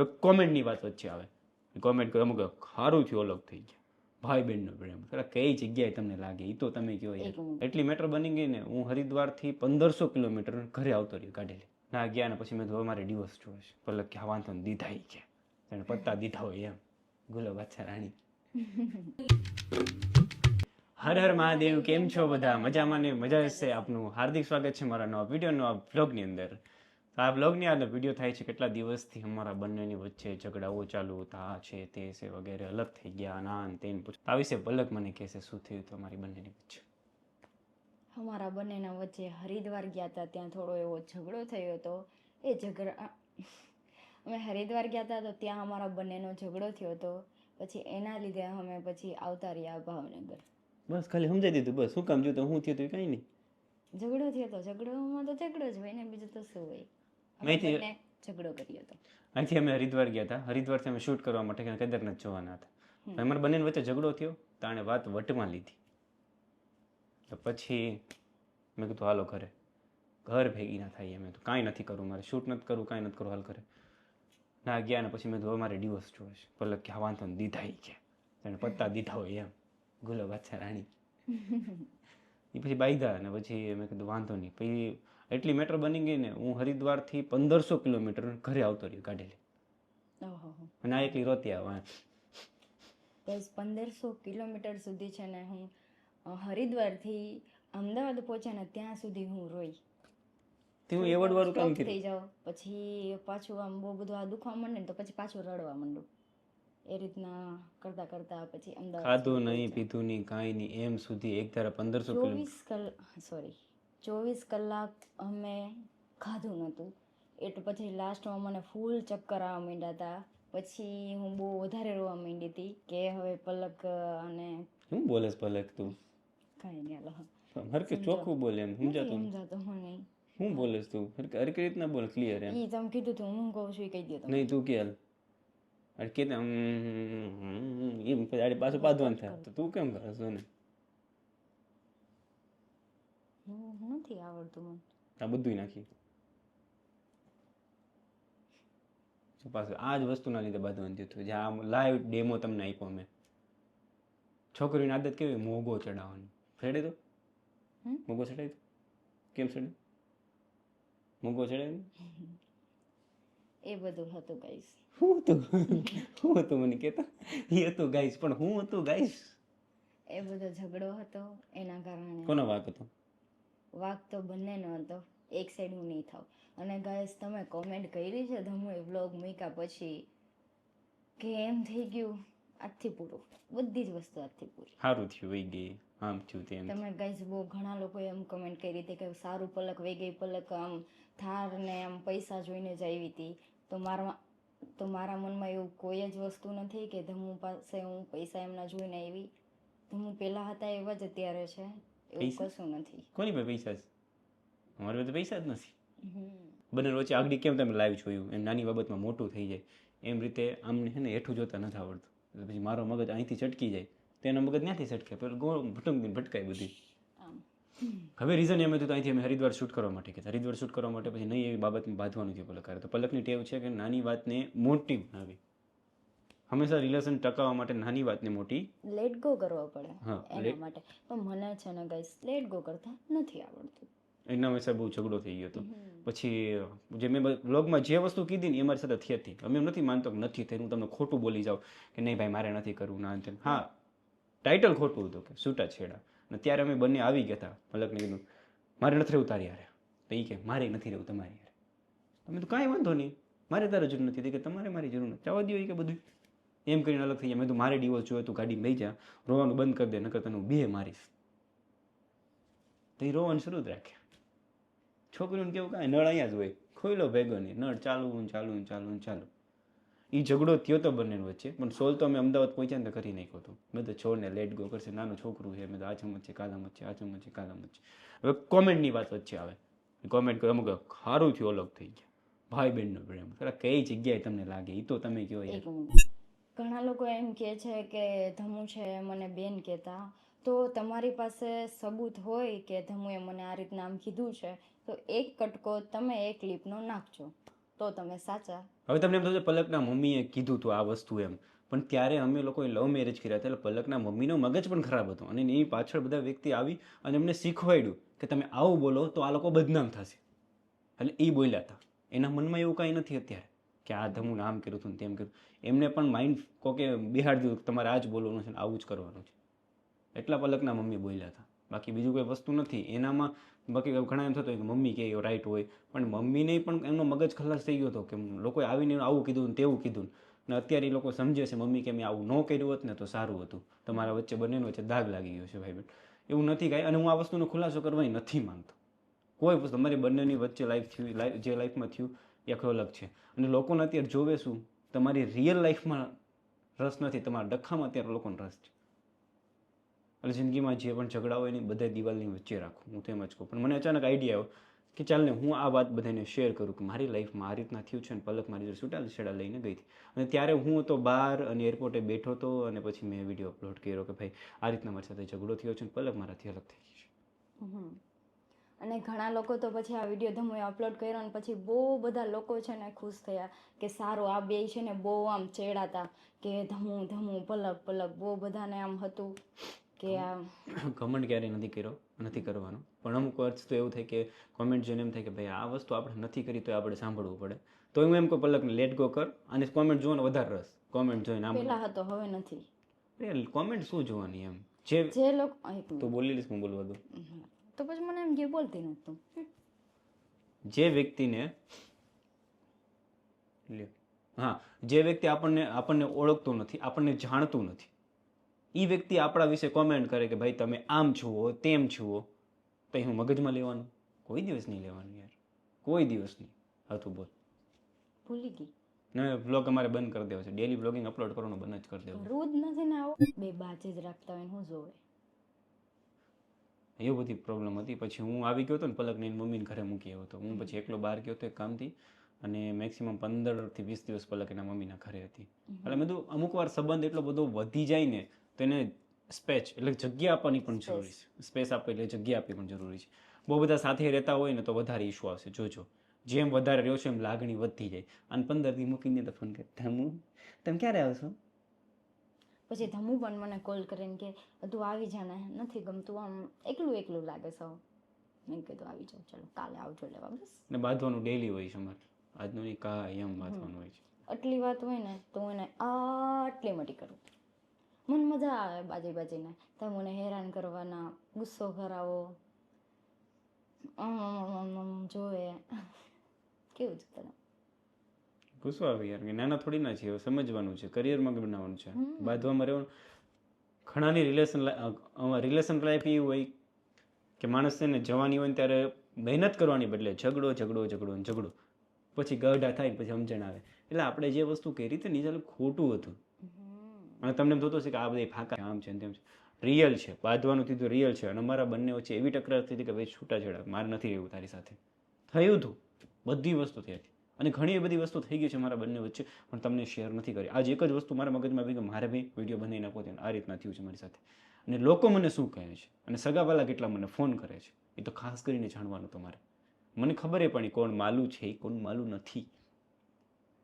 હવે કોમેન્ટની વાત વચ્ચે આવે, કોમેન્ટ કરો અમુક સારું થયું અલગ થઈ ગયા, ભાઈ બહેનનો પ્રેમ, કઈ જગ્યાએ તમને લાગે એ તો તમે કહો યાર. એટલી મેટર બની ગઈ ને, હું હરિદ્વારથી 1500 કિલોમીટર ઘરે આવતો રહ્યો ગાડી લઈ ના ગયા ને પછી મેં તો અમારે ડિવોર્સ જોવે છે. પલક કે વાંધો ને દીધા ઈ કે એને પત્તા દીધા હોય એમ. ગુલાબ બાદશાહ રાણી. હર હર મહાદેવ, કેમ છો બધા? મજામાં ને મજા હશે. આપનું હાર્દિક સ્વાગત છે મારા નવા વિડીયો નવા બ્લોગની અંદર. આ બ્લોગની અંદર વિડીયો થાય છે કેટલા દિવસથી અમારા બંનેની વચ્ચે ઝઘડાઓ ચાલુ હતા, છે તે છે વગેરે, અલગ થઈ ગયા ના તેને પૂછ આ વિશે પલક મને કહેશે શું થયું હતું અમારી બંનેની વચ્ચે. અમારા બંનેના વચ્ચે હરિદ્વાર ગયા હતા, ત્યાં થોડો એવો ઝઘડો થયો હતો. એ ઝઘડા અમે હરિદ્વાર ગયા હતા તો ત્યાં અમારા બંનેનો ઝઘડો થયો હતો. પછી એના લીધે અમે પછી આવતા રહ્યા ભાવનગર. બસ ખાલી સમજાઈ દીધું, બસ શું કામ જોયું હું થયું હતું કંઈ નહીં. ઝઘડો થયો હતો, ઝઘડોમાં તો ઝઘડો જ હોય ને, બીજું તો શું હોય. અહીંથી બંને ઝઘડો કર્યો હતો. અહીંથી અમે હરિદ્વાર ગયા હતા. હરિદ્વારથી અમે શૂટ કરવા માટે કેદારનાથ જવાના હતા. અમારા બંને વચ્ચે ઝઘડો થયો, તાણે વાત વટમાં લીધી. તો પછી મેં કીધું હાલો ઘરે, ઘર ભેગી ના થાય. મેં તો કાંઈ નથી કરવું, મારે શૂટ નથી કરવું, કાંઈ નથી કરવું, હાલ ઘરે ના ગયા ને પછી મેં તો મારે ડિવોર્સ જોવે છે. પલક કે વાંધો ને દીધા ઈ કે એને પત્તા દીધા હોય એમ. ગુલાબ બાદશાહ રાણી. એ પછી બાંધ્યા ને પછી મેં કીધું વાંધો નહીં. પછી એટલી મેટર બની ગઈ ને, હું હરિદ્વારથી 1500 કિલોમીટર ઘરે આવતો રહ્યો ગાડી લઈ અને આ એકલી રોતી આવવા. 1500 કિલોમીટર સુધી છે ને હું હરિદ્વારથી અમદાવાદ પહોંચ્યા ને ત્યાં સુધી હું રોઈ. હું એવોર્ડ વાળું કામ થઈ જાઉં પછી પાછું આમ બહુ બધું આ દુખવા માંડે ને તો પછી પાછું રડવા માંડું. એ રીતના કરતા કરતા પછી અમદાવાદ ખાધું નહીં પીધું નહીં કાંઈ નહીં એમ સુધી એક ધારા 1500 24 કલાક અમે ખાધું નહોતું. એટલે પછી લાસ્ટમાં મને ફૂલ ચક્કર આવવા માંડ્યા હતા. પછી હું બહુ વધારે રોવા માંડી હતી કે હવે પલક અને શું બોલે પલક તું? કાંઈ નહીં, હરકે ચોખ્ખું બોલે એમ સમજાતું હું નહીં. શું બોલે તું? હરકે રીતના બોલ ક્લિયર એમ. ઈ તમે કીધું તું, હું કહું છું એ કહી દો. નહીં તું કે હાલ કે એમ પછી પાછું બાંધવાનું થાય તો તું કેમ કરે છો ને? નથી આવડતું મને. આ બધું નાખી પાછું આ જ વસ્તુના લીધે બાંધવાનું થયું. જે આ લાઈવ ડેમો તમને આપ્યો મેં. છોકરીની આદત કેવી મોગો ચડાવવાની. ચડાવી દો મોગો ચડાવી દો. કેમ ચડાવી મોગો ચડાવી? એ બધું હતું ગાઈસ. શું હતું મને કહેતા? એ હતું ગાઈસ, પણ હું હતું ગાઈસ? એ બધો ઝઘડો હતો એના કારણે. કોનો વાંક હતો? વાંક તો બંનેનો હતો, એક સાઈડ હું નહીં થાવ. અને ગાઈસ તમે કોમેન્ટ કરી છે ધમુએ વ્લોગ મૂક્યા પછી કે એમ થઈ ગયું આજથી પૂરું, બધી જ વસ્તુ આજથી પૂરી. સારું થયું વહી ગઈ, આમ થયું તેમ. તમે ગાઈસ બહુ ઘણા લોકોએ એમ કમેન્ટ કરી હતી કે સારું પલક વહી ગઈ, પલક આમ થાર ને આમ પૈસા જોઈને જ આવી હતી. તો મારા મનમાં એવું કોઈ જ વસ્તુ નથી કે ધમુ પાસે હું પૈસા એમના જોઈને આવી. ધમુ પહેલા હતા એવા જ અત્યારે છે, એવું કશું નથી. કોની પાસે પૈસા છે? અમારી પાસે પૈસા જ નથી. બંને વચ્ચે આગળ કેમ તમે લાઈવ જોયું એમ નાની બાબતમાં મોટું થઈ જાય એમ રીતે આમને છે ને હેઠું જોતા નથી આવડતું. પછી મારો મગજ અહીંથી છટકી જાય તો એનો મગજ ત્યાંથી છટકે, પેલું ગોળ ભટકાય બધી. હવે રીઝન એમ હતું તો અહીંથી અમે હરિદ્વાર શૂટ કરવા માટે કહેતા. હરિદ્વાર શૂટ કરવા માટે પછી નહીં એવી બાબતમાં બાંધવાનું થયું પલક. તો પલકની ટેવ છે કે નાની વાતને મોટી બનાવી. હંમેશા રિલેશન ટકાવવા માટે નાની વાતને મોટી લેટ ગો કરવો પડે એના માટે. પણ મને છે ને ગાઈસ લેટ ગો કરતા નથી આવડતું. એના વિશે બહુ ઝઘડો થઈ ગયો હતો. પછી જે મેં બ્લોગમાં જે વસ્તુ કીધી ને એ મારી સાથે થઈ હતી. અમે એમ નથી માનતો કે નથી થઈ, હું તમને ખોટું બોલી જાઉં કે નહીં ભાઈ મારે નથી કરવું ના તેમ. હા, ટાઇટલ ખોટું હતું કે છૂટાછેડા. અને ત્યારે અમે બંને આવી ગયા હતા. પલકને કીધું મારે નથી રહેવું તારી યારે, તો એ કે મારે નથી રહેવું તમારી યારે. તમે તો કાંઈ વાંધો નહીં, મારે તારે જરૂર નથી કે તમારે મારી જરૂર નથી, જવા દો કે બધું એમ કરીને અલગ થઈ જાય. મેં તો મારે ડિવોર્સ જોઈએ, તું ગાડીમાં લઈ જા, રોવાનું બંધ કરી દે, નકર તને હું બે મારીશ. તો એ રોવાનું શરૂ જ રાખે. છોકરીઓને કેવું કાંઈ નળ અહીંયા જ હોય, ખોઈલો ભેગો નહીં, નળ ચાલુ ચાલુ ચાલુ ચાલુ. એ ઝઘડો થયો તો બંને વચ્ચે, પણ સોલ્વ તો અમે અમદાવાદ પહોંચ્યા ને કરી નાખ્યો હતો. મેં તો છોડને લેટ ગો કરશે, નાનું છોકરું છે, મેં તો આ ચમચ છે કાલામત છે, આ ચમચ છે કાલામત છે. હવે કોમેન્ટની વાત વચ્ચે આવે, કોમેન્ટ કરો અમુક સારું થયું અલગ થઈ ગયા, ભાઈ બહેનનો પ્રેમ, કઈ જગ્યાએ તમને લાગે એ તો તમે કહો યાર. ઘણા લોકો એમ કહે છે કે ધમુ છે મને બેન કહેતા, તો તમારી પાસે સબૂત હોય કે ધમુએ મને આ રીતના આમ કીધું છે તો એક કટકો તમે એક ક્લિપનો નાખજો. તો તમે સાચા. હવે તમને એમ થશે પલકના મમ્મીએ કીધું હતું આ વસ્તુ એમ, પણ ત્યારે અમે લોકોએ લવ મેરેજ કર્યા હતા એટલે પલકના મમ્મીનો મગજ પણ ખરાબ હતો અને એની પાછળ બધા વ્યક્તિ આવી અને એમને શીખવાડ્યું કે તમે આવું બોલો તો આ લોકો બદનામ થશે, એટલે એ બોલ્યા હતા. એના મનમાં એવું કાંઈ નથી અત્યારે કે આ ધમું આમ કર્યું હતું ને તેમ કર્યું. એમને પણ માઇન્ડ કોકે બિહાડી દીધું તમારે આ જ બોલવાનું છે ને આવું જ કરવાનું છે, એટલા પલકના મમ્મી બોલ્યા હતા. બાકી બીજું કોઈ વસ્તુ નથી એનામાં. બાકી ઘણા એમ થતું હોય કે મમ્મી કે રાઈટ હોય, પણ મમ્મીને પણ એમનો મગજ ખલાસ થઈ ગયો હતો કે લોકોએ આવીને આવું કીધું ને તેવું કીધું ને અત્યારે એ લોકો સમજે છે મમ્મી કે મેં આવું ન કર્યું હોત ને તો સારું હતું, તમારા વચ્ચે બંનેનો વચ્ચે દાગ લાગી ગયો છે ભાઈ બેન, એવું નથી કાંઈ. અને હું આ વસ્તુનો ખુલાસો કરવા નથી માંગતો. કોઈ વસ્તુ તમારી બંનેની વચ્ચે જે લાઈફમાં થયું એ આખો અલગ છે. અને લોકોને અત્યારે જોવે શું, તમારી રિયલ લાઈફમાં રસ નથી, તમારા ડખામાં અત્યારે લોકોને રસ છે. એટલે જિંદગીમાં જે પણ ઝઘડા હોય ને બધા દિવાલની વચ્ચે રાખો, હું તો એમ જ કહું. પણ મને અચાનક આઈડિયા આવ્યો કે ચાલ ને હું આ વાત બધાને શેર કરું કે મારી લાઈફમાં આ રીતના થયું છે અને પલક મારી જોડે છૂટા છેડા લઈને ગઈ હતી. અને ત્યારે હું તો બહાર અને એરપોર્ટે બેઠો હતો અને પછી મેં વિડીયો અપલોડ કર્યો કે ભાઈ આ રીતના મારી સાથે ઝઘડો થયો છે અને પલક મારાથી અલગ થઈ ગઈ છે. અને ઘણા લોકો તો પછી આ વિડીયો ધમુએ અપલોડ કર્યો અને પછી બહુ બધા લોકો છે ને ખુશ થયા કે સારું આ બે છે ને બહુ આમ ચેડાતા કે ધમું ધમું પલક પલક, બહુ બધાને આમ હતું કે આ કમેન્ટ ક્યારેય નથી કર્યો, નથી કરવાનો. પણ અમુક વર્ષ તો એવું થાય કે કોમેન્ટ જોઈને એમ થાય કે ભાઈ આ વસ્તુ આપણે નથી કરી તો આપણે સાંભળવું પડે. તો હું એમ કહું પલકને લેટ ગો કર અને કોમેન્ટ જોવાનો વધારે રસ. કોમેન્ટ જોઈને આમ પેલા હતો હવે નથી. કોમેન્ટ શું જોવાની એમ જે લોકો તો બોલી લઈશ હું બોલવા દઉં તો પછી મને એમ જે બોલતી નતું. જે વ્યક્તિને હા જે વ્યક્તિ આપણને ઓળખતું નથી, આપણને જાણતું નથી, એ વ્યક્તિ આપણા વિશે કોમેન્ટ કરે કે ભાઈ તમે આમ છુઓ તેમ છુઓ, તો હું મગજમાં લેવાનું? કોઈ દિવસ નહીં લેવાનું યાર, કોઈ દિવસ નહીં. હતું બોલ. ભૂલી ગઈ. ને બ્લોગ અમારે બંધ કરી દેવો છે, ડેલી બ્લોગિંગ અપલોડ કરવાનું બંધ જ કરી દેવું. રોજ નથી ને આવો બે બાજે જ રાખતા હોય હું જોવે. એ બધી પ્રોબ્લેમ હતી. પછી હું આવી ગયો હતો ને પલકને એની મમ્મીને ઘરે મૂકી આવ્યો હતો. હું પછી એકલો બહાર ગયો હતો એક કામથી અને મેક્સિમમ 15 થી 20 દિવસ પલક એના મમ્મીના ઘરે હતી. એટલે મેં કીધું અમુક વાર સંબંધ એટલો બધો વધી જાય ને તો એને સ્પેસ એટલે જગ્યા આપવાની પણ જરૂરી છે. સ્પેસ આપવી એટલે જગ્યા આપવી પણ જરૂરી છે. બહુ બધા સાથે રહેતા હોય ને તો વધારે ઇશ્યુ આવશે. જોજો જેમ વધારે રહ્યો છે એમ લાગણી વધતી જાય. અને 15 દી મૂકીને તો ફોન કરે ધમુ તમે ક્યારે આવશો? પછી ધમુ પણ મને કોલ કરીને કે તું આવી જાને, નથી ગમતું, આમ એકલું એકલું લાગે સૌ. મેં કીધું આવી જાઉં, ચાલો કાલે આવજો લેવા. બસ ને બાંધવાનું ડેલી હોય છે અમારે, આજનું નહીં કાયમ બાંધવાનું હોય છે. આટલી વાત હોય ને તો હું એને આટલી મોટી કરું. મને મજા આવે બાજી બાજીને. તમે મને હેરાન કરવાના, ગુસ્સો કરાવો, જોવે કેવું છે તને? ગુસ્સો આવે યાર કે નાના થોડી ના છે, હવે સમજવાનું છે, કરિયરમાં બનાવવાનું છે, બાંધવામાં રહેવાનું. ઘણાની રિલેશન લાઈફ એવી હોય કે માણસ છે ને જવાની હોય ને ત્યારે મહેનત કરવાની બદલે ઝઘડો ઝઘડો ઝઘડો ને ઝઘડો, પછી ગઢા થાય પછી સમજણ આવે. એટલે આપણે જે વસ્તુ કરી હતી ને એ ખોટું હતું. અને તમને એમ થતું હશે કે આ બધા ફાંકા આમ છે ને તેમ છે. રિયલ છે, બાંધવાનું થયું રિયલ છે. અને અમારા બંને વચ્ચે એવી તકરાર થઈ હતી કે ભાઈ છૂટાછેડા, મારે નથી રહેવું તારી સાથે. થયું હતું, બધી વસ્તુ થઈ હતી. અને ઘણી બધી વસ્તુ થઈ ગઈ છે મારા બંને વચ્ચે, પણ તમને શેર નથી કરી. આજ એક જ વસ્તુ મારા મગજમાં આવી કે મારે ભાઈ વિડીયો બનાવી નાખો છે, આ રીતના થયું છે મારી સાથે. અને લોકો મને શું કહે છે અને સગાવાલા કેટલા મને ફોન કરે છે એ તો ખાસ કરીને જાણવાનું તમારે. મને ખબર પણ કોણ માલું છે એ કોણ માલું નથી.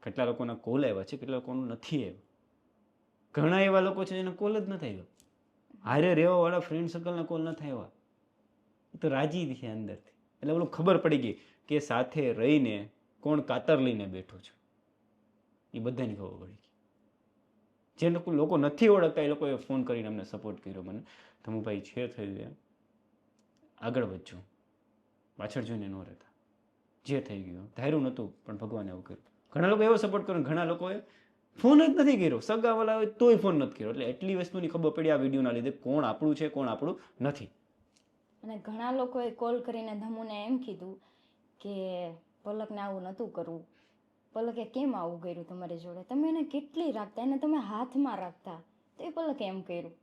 કેટલા લોકોના કોલ આવ્યા છે, કેટલા લોકોનું નથી આવ્યું. ઘણા એવા લોકો છે જેને કોલ જ નથી આવ્યો. હારે રહેવા વાળા ફ્રેન્ડ સર્કલના કોલ નથી આવ્યા, એ તો રાજી છે અંદરથી. એટલે ઓલું ખબર પડી ગઈ કે સાથે રહીને કોણ કાતર લઈને બેઠો છે, એ બધાને ખબર પડી ગઈ. જે લોકો નથી ઓળખતા એ લોકોએ ફોન કરીને અમને સપોર્ટ કર્યો. મને તો હું ભાઈ છે થઈ ગયા, આગળ વધજો, પાછળ જોઈને ન રહેતા. જે થઈ ગયું ધાર્યું નહોતું પણ ભગવાને એવું કર્યું. ઘણા લોકો એવો સપોર્ટ કર્યો, ઘણા લોકોએ ફોન જ નથી કર્યો, સગાવાલા હોય તોય ફોન નથી કર્યો. એટલે એટલી વસ્તુની ખબર પડી આ વિડીયોના લીધે કોણ આપણું છે કોણ આપણું નથી. અને ઘણા લોકોએ કોલ કરીને ધમુને એમ કીધું કે પલકને આવું નહોતું કરવું, પલકે કેમ આવું કર્યું તમારી જોડે, તમે એને કેટલી રાખતા, એને તમે હાથમાં રાખતા, તો એ પલકે એમ કર્યું.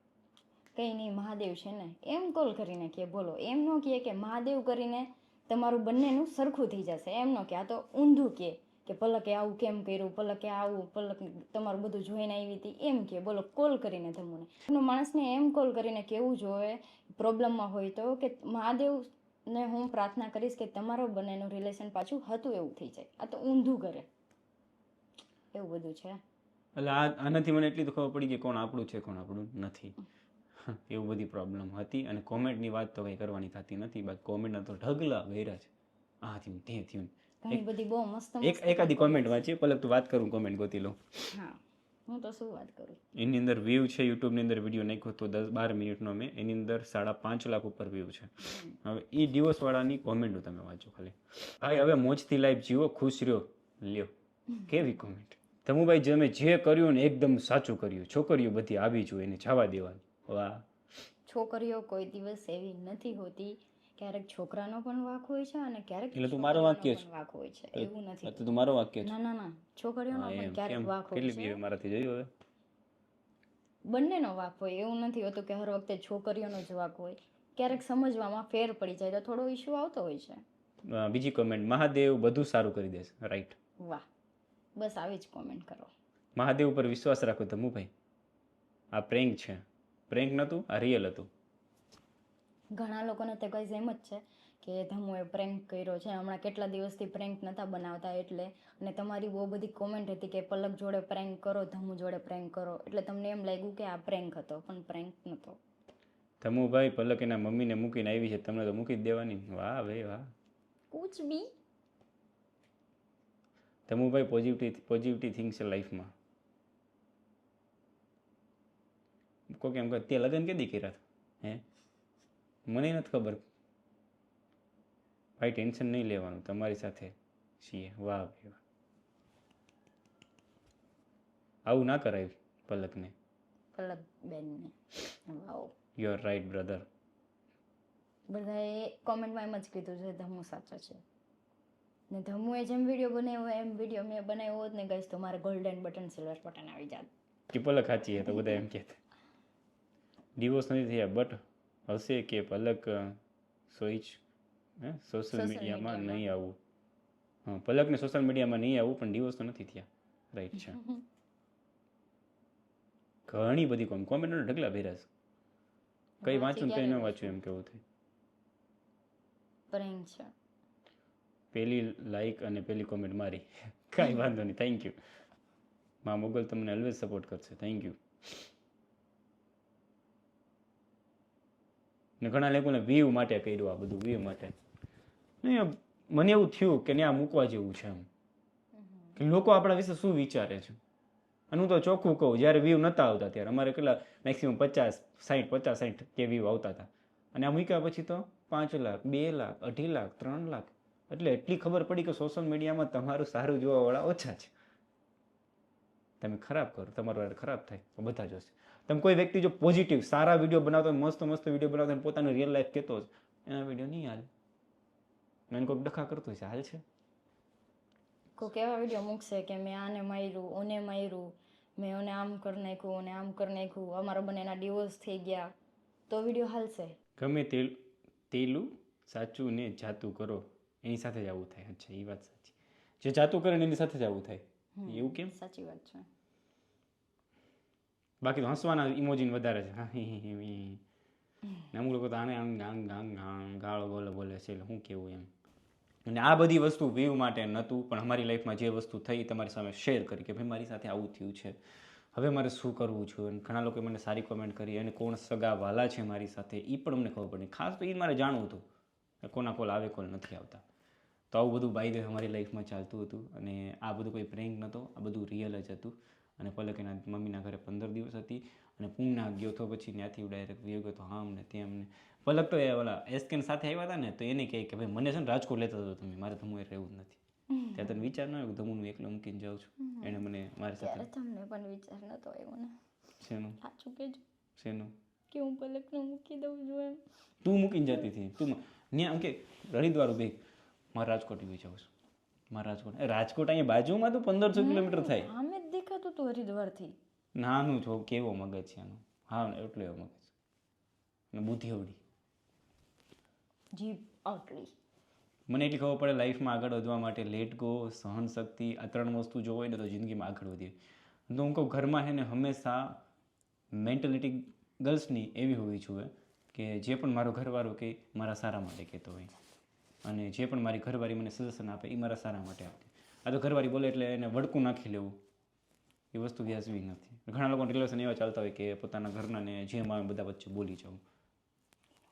કંઈ નહીં મહાદેવ છે ને, એમ કોલ કરીને કે બોલો. એમ ન કહે કે મહાદેવ કરીને તમારું બંનેનું સરખું થઈ જશે, એમ ન કે. આ તો ઊંધું કે પલકે આવું કેમ કર્યું, પલકે આવું, પલક તમારું બધું જોઈને આવી હતી, એમ કે બોલો કોલ કરીને ધમુને. માણસને એમ કોલ કરીને કેવું જોવે પ્રોબ્લેમમાં હોય તો કે મહાદેવ ને હું પ્રાર્થના કરીશ કે તમારો બંનેનું રિલેશન પાછું હતું એવું થઈ જાય. આ તો ઊંધું કરે એવું બધું છે. એટલે આનાથી મને એટલી તો ખબર પડી કે કોણ આપણું છે કોણ આપણું નથી. એવું બધી પ્રોબ્લેમ હતી. અને કોમેન્ટની વાત તો કંઈ કરવાની થતી નથી. બાકી કોમેન્ટના તો ઢગલા ગયરા છે. આ થયું તે થયું. ઘણી બધી બહુ મસ્ત એકાદી કોમેન્ટ વાંચી પલક તો વાત કરું કોમેન્ટ ગોતી લઉં. હા હું તો શું વાત કરું. એની અંદર વ્યૂ છે યુટ્યુબની અંદર વિડીયો નાખ્યો તો 10-12 મિનિટનો મેં એની અંદર 5.5 લાખ ઉપર વ્યૂ છે. હવે એ ડિવોર્સવાળાની કોમેન્ટો તમે વાંચો ખાલી. ભાઈ હવે મોજથી લાઈફ જીવો ખુશ રહ્યો લ્યો. કેવી કોમેન્ટ. તમુભાઈ તમે જે કર્યું ને એકદમ સાચું કર્યું. છોકરીઓ બધી આવી જોઈએ એને જવા દેવાની. વાહ. છોકરીઓ કોઈ દિવસ એવી નથી હોતી. ક્યારેક છોકરાનો પણ વાંક હોય છે અને ક્યારેક એટલે તું મારો વાક્ય છે વાંક હોય છે. એવું નથી. તો તું મારો વાક્ય છે. ના ના છોકરીઓનો પણ ક્યારેક વાંક હોય કેટલી છે. મારાથી જોયું હવે બંનેનો વાંક હોય. એવું નથી હોતું કે હર વખતે છોકરીઓનો જ વાંક હોય. ક્યારેક સમજવામાં ફેર પડી જાય તો થોડો ઇશ્યુ આવતો હોય છે. બીજી કોમેન્ટ મહાદેવ બધું સારું કરી દેશે. રાઈટ. વાહ બસ આવી જ કોમેન્ટ કરો. મહાદેવ ઉપર વિશ્વાસ રાખો ધમુભાઈ. આ પ્રેન્ક છે. પ્રેન્ક નહોતું આ રિયલ હતું. ઘણા લોકોને તો ગાઈઝ એમ જ છે કે ધમુએ પ્રેન્ક કર્યો છે. હમણાં કેટલા દિવસથી પ્રેન્ક નહોતા બનાવતા એટલે. અને તમારી બહુ બધી કોમેન્ટ હતી કે પલક જોડે પ્રેન્ક કરો ધમુ જોડે પ્રેન્ક કરો. એટલે તમને એમ લાગ્યું કે આ પ્રેન્ક હતો પણ પ્રેન્ક નહોતો. ધમુભાઈ પલક એના મમ્મીને મૂકીને આવી છે તમને તો મૂકી જ દેવાની. વાહ ભાઈ વાહ. કુછ બી. ધમુભાઈ પોઝિટિવિટી થિંગ્સ છે લાઈફમાં. કોઈ કેમ તે લગ્ન કેદી કર્યા હતા હે મને નથી ખબર. ભાઈ ટેન્શન નહીં લેવાનું તમારી સાથે છીએ. વાહ ભાઈ વાહ. આવું ના કરાય પલકને. પલક બેનને. Wow. You are right brother. બધાએ કોમેન્ટમાં એમ જ કીધું છે ધમુ સાચો છે. ને ધમુએ જેમ વિડીયો બનાવ્યો એમ વિડીયો મેં બનાવ્યો હોત ને ગાઈસ તો મારે ગોલ્ડન બટન સિલ્વર બટન આવી જાત. કે પલક સાચી છે તો બધા એમ કહેતા. ડિવોર્સ નથી થયા બટ હશે કે પલક સોશિયલ મીડિયામાં નહીં આવું. હા પલકને સોશિયલ મીડિયામાં નહીં આવું પણ ડિવોર્સ તો નથી થયા. રાઈટ છે. ઘણી બધી કોમેન્ટોને ઢગલા ભેરા છે. કઈ વાંચું કઈ ન વાંચું એમ કેવું થાય. પ્રેન્ક છે. પહેલી લાઈક અને પહેલી કોમેન્ટ મારી. કાંઈ વાંધો નહીં થેન્ક યુ. મા મોગલ તમને ઓલવેઝ સપોર્ટ કરશે. Thank you. ને ઘણા લોકોને વ્યૂ માટે કર્યું આ બધું વ્યૂ માટે. નહીં મને એવું થયું કે ત્યાં મૂકવા જેવું છે એમ કે લોકો આપણા વિશે શું વિચારે છે. અને હું તો ચોખ્ખું કહું જ્યારે વ્યૂ નહોતા આવતા ત્યારે અમારે કેટલા મેક્સિમમ 50-60 કે વ્યૂ આવતા હતા. અને આ મૂક્યા પછી તો 5 લાખ 2 લાખ 2.5 લાખ 3 લાખ. એટલે એટલી ખબર પડી કે સોશિયલ મીડિયામાં તમારું સારું જોવાવાળા ઓછા છે. તમે ખરાબ કરો તમારું ખરાબ થાય તો બધા જોશે. તમે કોઈ વ્યક્તિ જો પોઝિટિવ સારા વિડીયો બનાવતો હોય મસ્ત વિડીયો બનાવતો હોય પોતાનું રિયલ લાઈફ કહેતો હોય એના વિડીયો નહીં હાલે. મને કોઈક ડખા કરતો હોય હાલ છે. કોઈક એવા વિડીયો મૂકશે કે મેં આને માર્યું ઓને માર્યું મેં ઓને આમ કરી નાખ્યું ઓને આમ કરી નાખ્યું અમારા બંનેના ડિવોર્સ થઈ ગયા તો વિડીયો હાલશે. ગમે તેલું સાચું ને જાતું કરો એની સાથે જ આવું થાય. અચ્છા એ વાત સાચી. જે જાતું કરે ને એની સાથે જ આવું થાય. એવું કેમ? સાચી વાત છે. બાકી તો હસવાના ઇમોજીન વધારે છે. અમુક લોકો તો આને ગાળો બોલે છે એટલે શું કેવું એમ. અને આ બધી વસ્તુ વ્યૂ માટે નહોતું પણ અમારી લાઈફમાં જે વસ્તુ થઈ તમારી સામે શેર કરી કે ભાઈ મારી સાથે આવું થયું છે હવે મારે શું કરવું છે. અને ઘણા લોકોએ મને સારી કોમેન્ટ કરી અને કોણ સગા વાલા છે મારી સાથે એ પણ અમને ખબર પડી. ખાસ તો એ મારે જાણવું હતું કોના કોલ આવે કોલ નથી આવતા. તો આવું બધું બાય ધ અમારી લાઈફમાં ચાલતું હતું. અને આ બધું કોઈ પ્રેન્ક નહોતો આ બધું રિયલ જ હતું. અને પલક એના મમ્મીના ઘરે 15 દિવસ હતી અને પૂના ગયો તો પછી ત્યાંથી ડાયરેક્ટ વ્યૂ ગયો તો આમ ને તેમ ને. પલક તો એ ઓલા એસકેન સાથે આવ્યા હતા ને તો એને કહે કે ભાઈ મને છે ને રાજકોટ લેતા હતો તમે મારે ધમુએ રહેવું જ નથી. ત્યાં તને વિચાર ન આવ્યો કે ધમુનું એકલો મૂકીને જાઉં છું. એને મને મારી સાથે તમને પણ વિચાર નતો આવ્યો ને. શેનું સાચું કહેજો શેનું કે હું પલકને મૂકી દઉં છું એમ. તું મૂકીને જતી હતી તું ત્યાં કે હરિદ્વાર બે મારે રાજકોટ બી જાઉં છું. મારા રાજકોટ અહીંયા બાજુમાં તો 1500 કિલોમીટર થાય. આમે જ દેખાતું હતું હરિદ્વારથી. નાનું છો કેવો મગજ છે એનું. હા એટલે એવો મગજ અને બુદ્ધિ અવડી જીભ આટલી. મને એટલી ખબર પડે લાઈફમાં આગળ વધવા માટે લેટ ગો સહન શક્તિ આ 3 વસ્તુ જો હોય ને તો જિંદગીમાં આગળ વધીએ. તો હું કહું ઘરમાં છે ને હંમેશા મેન્ટાલિટી ગર્લ્સની એવી હોવી જોઈએ કે જે પણ મારો ઘરવાળો કે મારા સારા માટે કહેતો હોય, અને જે પણ મારી ઘરવાળી મને સજેશન આપે એ મારા સારા માટે આપે. આ તો ઘરવાળી બોલે એટલે એને વડકું નાખી લેવું, એ વસ્તુ વ્યાજબી નથી. ઘણા લોકો રિલેશન એવા ચાલતા હોય કે પોતાના ઘરનાને જેમ આવે બધા વચ્ચે બોલી જવું.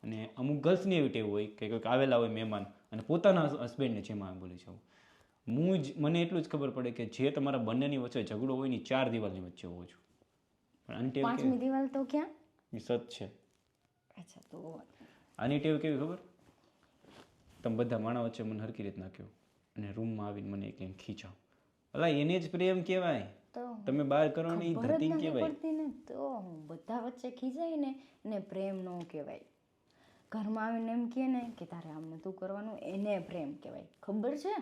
અને અમુક ગર્લ્સની એવી ટેવ હોય કે કોઈક આવેલા હોય મહેમાન અને પોતાના હસબન્ડને જેમ આવે બોલી જવું. મને એટલું જ ખબર પડે કે જે તમારા બંનેની વચ્ચે ઝઘડો હોય ને 4 દિવાલની વચ્ચે હોવો છું. પણ આની ટેવ પાંચમી દિવાલ તો ક્યાં? એ સત છે. અચ્છા, તો આની ટેવ કેવી ખબર? તમે બધા માણા વચ્ચે મને હરખી રીત નાખ્યો અને રૂમમાં આવીને મને એકલીને ખીચાવ. અલા એને જ પ્રેમ કહેવાય. તો તમે બહાર કરો ને ખબર જ ધરતી નથી કહેવાય. પડતી ને, તો બધા વચ્ચે ખીજાય ને એને પ્રેમ ન કહેવાય. ઘરમાં આવીને એમ કહે ને કે તારે આમ નતું કરવાનું, એને પ્રેમ કહેવાય. ખબર છે?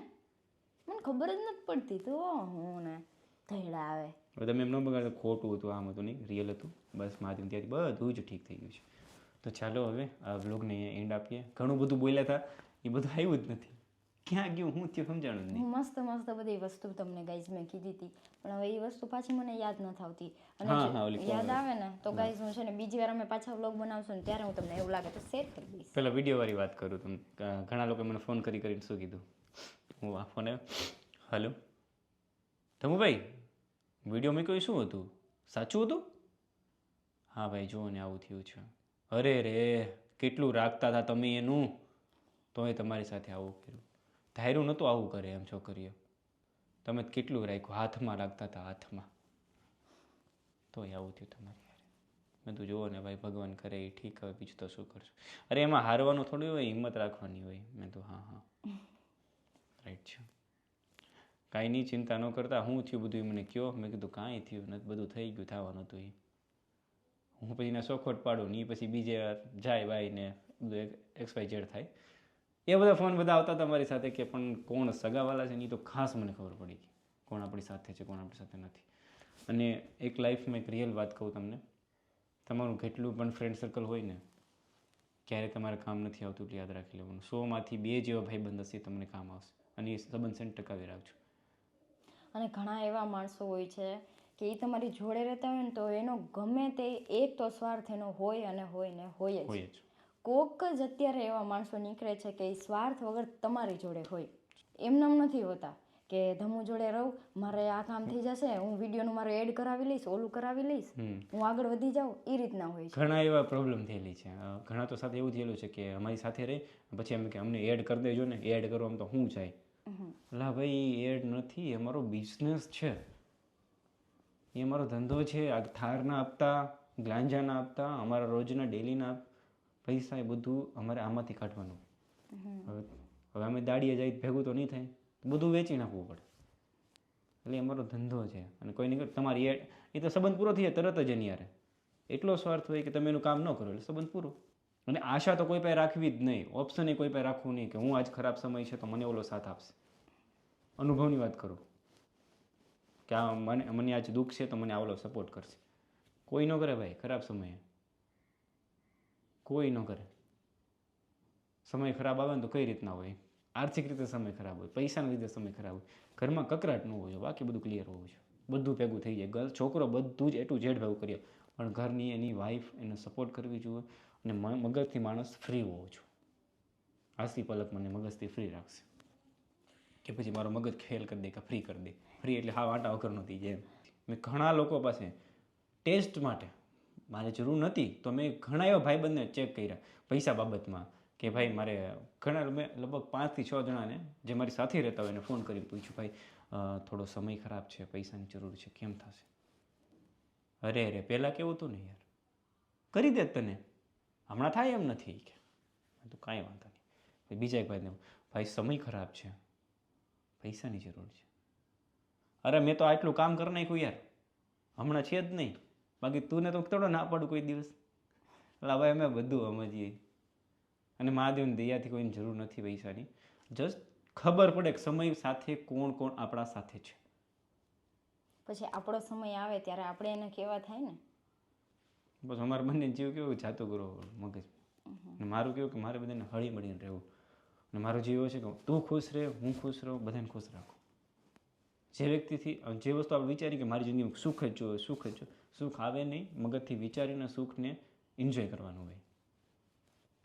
મને ખબર જ નથી પડતી. તો હું ને થયડા આવે. હવે તમે એમ ન બગાડો ખોટું હતું, આમ હતું નહીં, રિયલ હતું. બસ માધ્યમ ત્યાંથી બધું જ ઠીક થઈ ગયું છે. તો ચાલો હવે આ વ્લોગને એન્ડ આપીએ. ઘણું બધું બોલ્યા હતા, એ બધું આવ્યું જ નથી. ક્યાં ગયું, હું થયું સમજાણું જ નહીં. હું મસ્ત મસ્ત બધી વસ્તુ તમને ગાઈઝ મેં કીધી હતી, પણ હવે એ વસ્તુ પાછી મને યાદ નથી આવતી. અને હા, જો હા, ઓલી યાદ આવે ને તો ગાઈઝ હું છે ને બીજી વાર અમે પાછા વ્લોગ બનાવશું ને ત્યારે હું તમને એવું લાગે તો શેર કરી દઈશ. પેલા વિડીયોવાળી વાત કરું તમને. ઘણા લોકો મને ફોન કરીને શું કીધું, હું આ ફોન હલો ધમુભાઈ, વિડીયો મેં કહ્યું શું હતું, સાચું હતું? હા ભાઈ જુઓ ને આવું થયું છે. અરે રે, કેટલું રાખતા હતા તમે એનું, તોય તમારી સાથે આવું કર્યું. ધાર્યું નહોતું આવું કરે એમ છોકરીઓ. તમે કેટલું રાખ્યું, હાથમાં રાખતા હતા, હાથમાં, તોય આવું થયું તમારી યાર. મેં તું જુઓ ને ભાઈ, ભગવાન કરે એ ઠીક, હવે બીજું તો શું કરશું. અરે એમાં હારવાનું થોડું હોય, હિંમત રાખવાની હોય. મેં તો હા રાઈટ છે. કાંઈ નહીં, ચિંતા ન કરતા. હું થયું બધું એ મને કહો. મેં કીધું કાંઈ થયું નથી, બધું થઈ ગયું, થવાનું હતું એ. હું પછી એને સોખવટ પાડું ને એ પછી બીજે જાય ભાઈ ને બધું XYZ થાય. એ બધા ફોન બધા આવતા હતા મારી સાથે કે પણ કોણ સગાવાલા છે ને એ તો ખાસ મને ખબર પડી ગઈ, કોણ આપણી સાથે છે, કોણ આપણી સાથે નથી. અને એક લાઈફમાં એક રિયલ વાત કહું તમને, તમારું કેટલું પણ ફ્રેન્ડ સર્કલ હોય ને, ક્યારે તમારે કામ નથી આવતું એટલે યાદ રાખી લેવાનું. 100માંથી 2 જેવા ભાઈબંધ હશે તમને કામ આવશે, અને એ સંબંધ છે ને ટકાવી રાખજો. અને ઘણા એવા માણસો હોય છે કે એ તમારી જોડે રહેતા હોય ને તો એનો ગમે તે એક તો સ્વાર્થ એનો હોય અને હોય ને હોય જ. કોક જ અત્યારે એવા માણસો નીકળે છે કે એ સ્વાર્થ વગર તમારી જોડે હોય. એમનેમ નથી હોતા કે ધમુ જોડે રહું, મારે આ કામ થઈ જશે, હું વિડીયોનું મારું એડ કરાવી લઈશ, ઓલું કરાવી લઈશ, હું આગળ વધી જાઉં, એ રીતના હોય છે. ઘણા એવા પ્રોબ્લેમ થયેલી છે. ઘણા તો સાથે એવું થયેલું છે કે અમારી સાથે રહે પછી એમ કે અમને એડ કરી દેજો ને, એડ કરવામાં તો હું જાય. લા ભાઈ એડ નથી, અમારો બિઝનેસ છે, એ અમારો ધંધો છે. આ થારના આપતા, ગાંજાના આપતા, અમારા રોજના ડેલીના પૈસા એ બધું અમારે આમાંથી કાઢવાનું. હવે અમે દાડીએ જઈ ભેગું તો નહીં થાય, બધું વેચી નાખવું પડે. એટલે અમારો ધંધો છે. અને કોઈ નહીં તમારી એડ, એ તો સંબંધ પૂરો થઈ જાય તરત જ એની યારે એટલો સ્વાર્થ હોય કે તમે એનું કામ ન કરો એટલે સંબંધ પૂરો. અને આશા તો કોઈ પાસે રાખવી જ નહીં, ઓપ્શન એ કોઈ પાસે રાખવું નહીં કે હું આજ ખરાબ સમય છે તો મને ઓલો સાથ આપશે. અનુભવની વાત કરું કે આ મને આજ દુઃખ છે તો મને આવલો સપોર્ટ કરશે. કોઈ ન કરે ભાઈ ખરાબ સમયે, કોઈ ન કરે. સમય ખરાબ આવે ને તો કઈ રીતના હોય, આર્થિક રીતે સમય ખરાબ હોય, પૈસાના લીધે સમય ખરાબ હોય, ઘરમાં કકરાટ ન હોય, બાકી બધું ક્લિયર હોવું જોઈએ, બધું ભેગું થઈ જાય. છોકરો બધું જ A to Z ભેગું કરીએ, પણ ઘરની એની વાઈફ એને સપોર્ટ કરવી જોઈએ. અને મગજથી માણસ ફ્રી હોવો જોઈએ. હાસી પલક મને મગજથી ફ્રી રાખશે કે પછી મારો મગજ ખેલ કરી દે કે ફ્રી કરી દે. ફ્રી એટલે હા વાટા વગર નહોતી જેમ. મેં ઘણા લોકો પાસે ટેસ્ટ માટે, મારે જરૂર નથી તો મેં ઘણા એવા ભાઈબંધને ચેક કર્યા પૈસા બાબતમાં કે ભાઈ મારે ઘણા મેં લગભગ 5 થી 6 જણાને જે મારી સાથે રહેતા હોય એને ફોન કરીને પૂછ્યું ભાઈ થોડો સમય ખરાબ છે, પૈસાની જરૂર છે, કેમ થશે? અરે પહેલાં કેવું હતું ને યાર, કરી દે તને, હમણાં થાય એમ નથી કે તો કાંઈ વાંધો નહીં. બીજા એક ભાઈ સમય ખરાબ છે, પૈસાની જરૂર છે. અરે મેં તો આટલું કામ કરી નાખ્યું યાર, હમણાં છે જ નહીં, બાકી તું ને તો થોડો ના પાડું કોઈ દિવસ. એટલે ભાઈ અમે બધું સમજીએ. અને મહાદેવની દયાથી કોઈની જરૂર નથી પૈસાની, જસ્ટ ખબર પડે કે સમય સાથે કોણ કોણ આપણા સાથે છે. પછી આપણો સમય આવે ત્યારે આપણે એને કેવા થાય ને. બસ અમારે બંને જીવ કેવું જાતું કરો મગજ. મારું કેવું કે મારે બધાને હળી મળીને રહેવું. અને મારો જીવ એવો છે કે તું ખુશ રહે, હું ખુશ રહું, બધાને ખુશ રાખું. જે વ્યક્તિથી જે વસ્તુ આપણે વિચારીએ કે મારી જિંદગીમાં સુખ જ જોઈએ, સુખ જ જોઈએ, સુખ આવે નહીં. મગજથી વિચારીને સુખને એન્જોય કરવાનું હોય.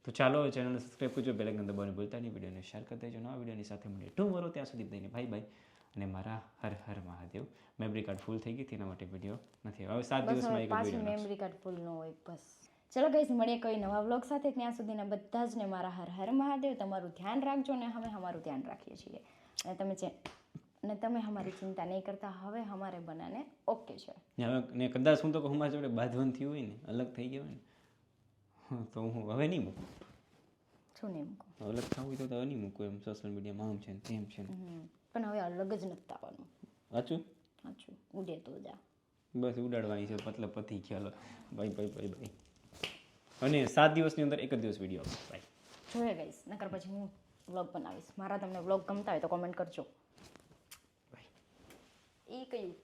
તો ચાલો ચેનલને સબસ્ક્રાઈબ કરજો, બેલ આઇકન દબાવવાનું ભૂલતા નહીં, વિડીયોને શેર કરી દેજો. નવા વિડીયોની સાથે મળીએ ટુમોરો. ત્યાં સુધી બધાને બાય બાય અને મારા હર હર મહાદેવ. મેમરી કાર્ડ ફૂલ થઈ ગઈ હતી એના માટે વિડીયો નથી. હવે 7 બસ દિવસમાં હવે એક પાછી વિડીયો મેમરી કાર્ડ ફૂલ ન હોય બસ. ચલો ગાઈસ, મળીએ કોઈ નવા વ્લોગ સાથે. ત્યાં સુધીના બધા જ ને મારા હર હર મહાદેવ. તમારું ધ્યાન રાખજો ને અમે અમારું ધ્યાન રાખીએ છીએ. અને તમે અમારી ચિંતા નહીં કરતા. હવે અમારે બનાને ઓકે છે. ને કદાચ હું તો કહું મારા જોડે બાંધવન થયું હોય ને, અલગ થઈ ગયો હોય ને, તો હું હવે નહીં મૂકું. શું નહીં મૂકો? અલગ થવું હોય તો હવે નહીં મૂકું. એમ સોશિયલ મીડિયામાં આમ છે ને તેમ છે ને. પણ હવે અલગ જ નથી થવાનું. સાચું સાચું. ઉડે તો જા. બસ ઉડાડવાની છે, મતલબ પતી ખ્યાલ. Bye bye bye bye. અને 7 દિવસની અંદર એક જ દિવસ વિડીયો આવશે. બાય. જોઈએ ગાઈસ, નકર પછી હું વ્લોગ બનાવીશ. મારા તમને વ્લોગ ગમતા હોય તો કોમેન્ટ કરજો. બાય. એ કયું